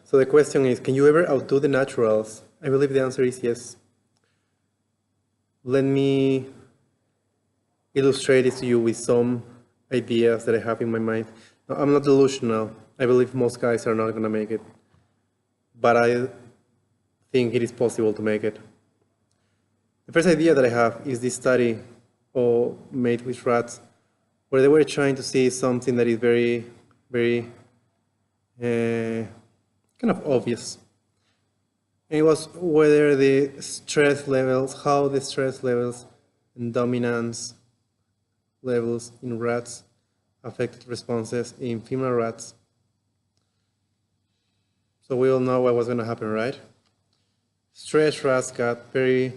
So the question is, can you ever outdo the naturals? I believe the answer is yes. Let me illustrate this to you with some ideas that I have in my mind. No, I'm not delusional. I believe most guys are not going to make it. But I think it is possible to make it. The first idea that I have is this study made with rats, where they were trying to see something that is very, very kind of obvious. And it was whether the stress levels, how the stress levels and dominance levels in rats affected responses in female rats. So we all know what was going to happen, right? Stressed rats got very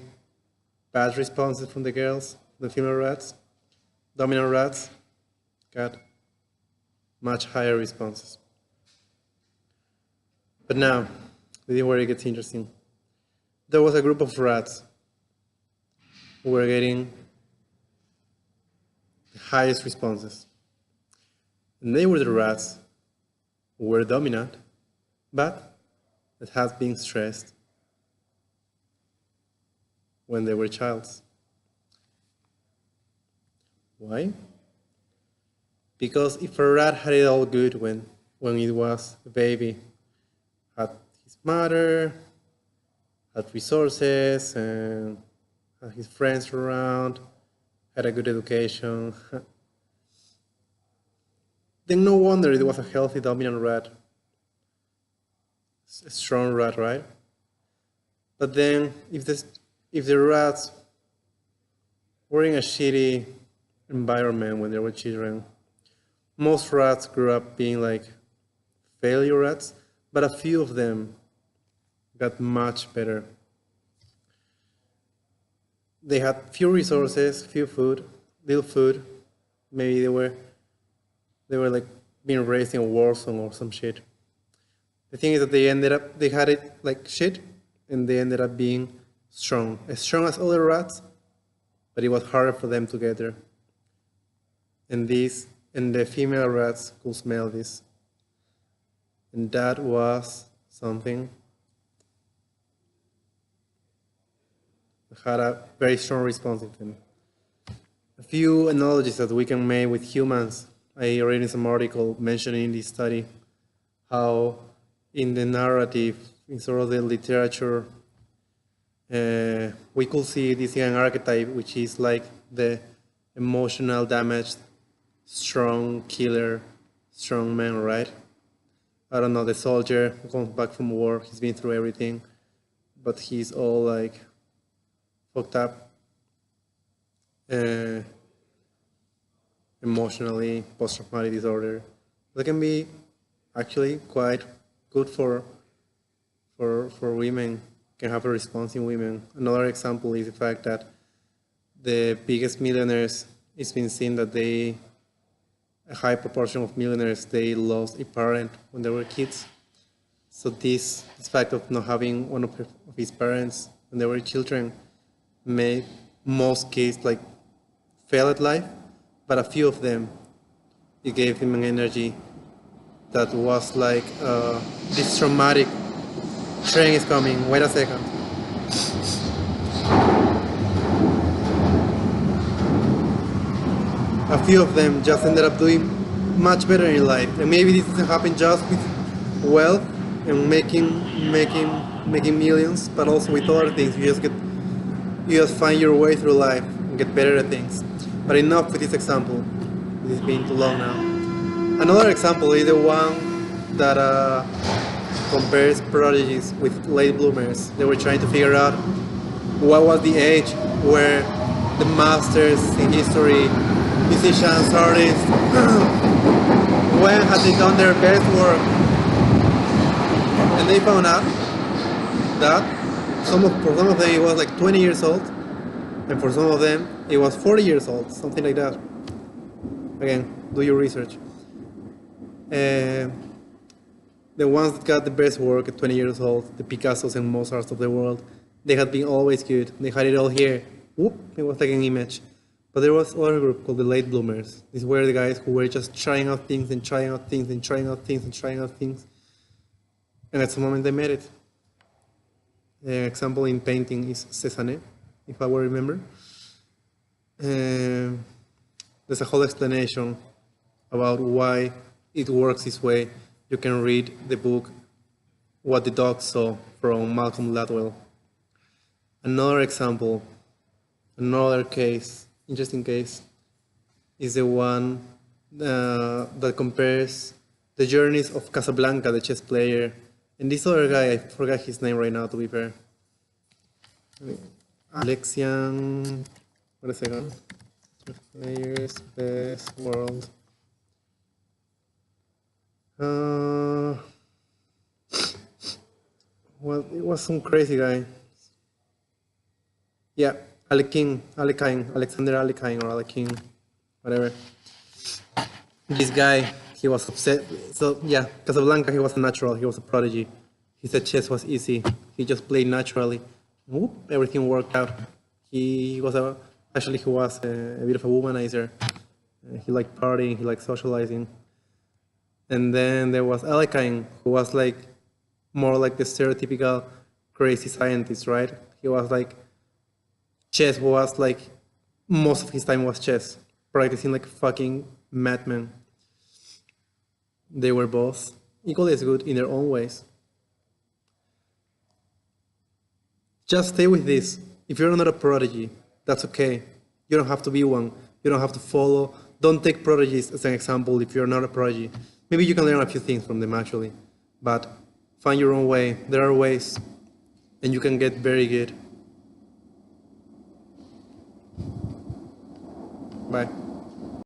bad responses from the girls, the female rats. Dominant rats got much higher responses. But now, this is where it gets interesting. There was a group of rats who were getting the highest responses. And they were the rats who were dominant, but that had been stressed when they were childs. Why? Because if a rat had it all good when it was a baby, had his mother, had resources, and had his friends around, had a good education, then no wonder it was a healthy, dominant rat. A strong rat, right? But then, if the rats were in a shitty environment when they were children, most rats grew up being like failure rats, but a few of them got much better. They had few resources, few food, little food. Maybe they were like being raised in a war zone or some shit. The thing is that they had it like shit, and they ended up being strong. As strong as other rats, but it was harder for them to get there. And the female rats could smell this. And that was something that had a very strong response in them. A few analogies that we can make with humans. I read in some article mentioning this study how in the narrative, in sort of the literature, we could see this in an archetype, which is like the emotional damaged, strong killer, strong man, right? I don't know, the soldier who comes back from war, he's been through everything, but he's all like fucked up emotionally, post-traumatic disorder. That can be actually quite good for women, can have a response in women. Another example is the fact that the biggest millionaires, it's been seen that a high proportion of millionaires, they lost a parent when they were kids. So this fact of not having one of his parents when they were children made most kids like fail at life, but a few of them, it gave them an energy that was like, this traumatic train is coming, wait a second. A few of them just ended up doing much better in life. And maybe this doesn't happen just with wealth and making millions, but also with other things. You just find your way through life and get better at things. But enough with this example. This is being too long now. Another example is the one that compares prodigies with late bloomers. They were trying to figure out what was the age where the masters in history, musicians, artists, when had they done their best work. And they found out that for some of them it was like 20 years old, and for some of them it was 40 years old, something like that. Again, do your research. The ones that got the best work at 20 years old, the Picassos and Mozarts of the world, they had been always good. They had it all here. Whoop, it was like an image. But there was another group called the late bloomers. These were the guys who were just trying out things and trying out things and trying out things and trying out things. And at some moment they made it. An example in painting is Cézanne, if I will remember. There's a whole explanation about why it works this way. You can read the book What the Dog Saw from Malcolm Gladwell. Another example, another case, interesting case, is the one that compares the journeys of Casablanca, the chess player, and this other guy, I forgot his name right now, to be fair. Alexian, wait a second. Players, best world. Well, it was some crazy guy. Yeah, Alekhine, Alexander Alekhine or Alekhine, whatever. This guy, he was upset. So yeah, Casablanca, he was a natural. He was a prodigy. He said chess was easy. He just played naturally. Whoop, everything worked out. He was actually he was a bit of a womanizer. He liked partying. He liked socializing. And then there was Alekhine, who was like more like the stereotypical crazy scientist, right? He was like chess was like most of his time was chess, practicing like fucking madman. They were both equally as good in their own ways. Just stay with this. If you're not a prodigy, that's okay. You don't have to be one. You don't have to follow. Don't take prodigies as an example if you're not a prodigy. Maybe you can learn a few things from them actually, but find your own way. There are ways, and you can get very good. Bye.